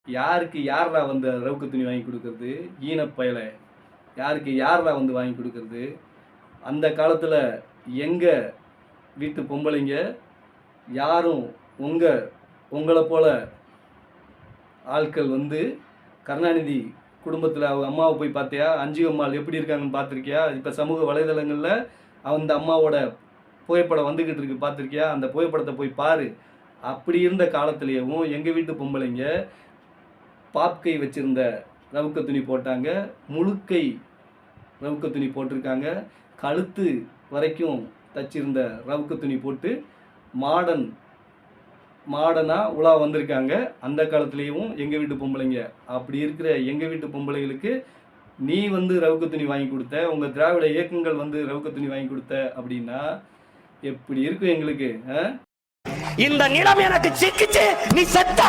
யாருக்கு யார்ரா வந்து ரவுக்கு துணி வாங்கி கொடுக்கறது? ஈனப்பயல. யாருக்கு யார்ரா வந்து வாங்கி கொடுக்கறது? அந்த காலத்தில் எங்கள் வீட்டு பொம்பளைங்க யாரும் உங்களை போல ஆட்கள் வந்து கருணாநிதி குடும்பத்தில் அவங்க அம்மாவை போய் பார்த்தியா? அஞ்சு அம்மாள் எப்படி இருக்காங்கன்னு பார்த்துருக்கியா? இப்போ சமூக வலைதளங்களில் அந்த அம்மாவோட புகைப்படம் வந்துக்கிட்டு இருக்கு, பார்த்துருக்கியா? அந்த புகைப்படத்தை போய் பாரு. அப்படி இருந்த காலத்திலேயும் எங்கள் வீட்டு பொம்பளைங்க பாப்கை வச்சுருந்த ரவுக்க துணி போட்டாங்க, முழுக்கை ரவுக்க துணி போட்டிருக்காங்க, கழுத்து வரைக்கும் தச்சிருந்த ரவுக்க துணி போட்டு மாடனாக உலா வந்திருக்காங்க. அந்த காலத்துலேயும் எங்கள் வீட்டு பொம்பளைங்க. அப்படி இருக்கிற எங்கள் வீட்டு பொம்பளைங்களுக்கு நீ வந்து ரவுக்க துணி வாங்கி கொடுத்த, உங்கள் திராவிட இயக்கங்கள் வந்து ரவுக்க துணி வாங்கி கொடுத்த அப்படின்னா எப்படி இருக்கும் எங்களுக்கு? இந்த நிலம் எனக்கு சிக்கிச்சு, நீ செத்த.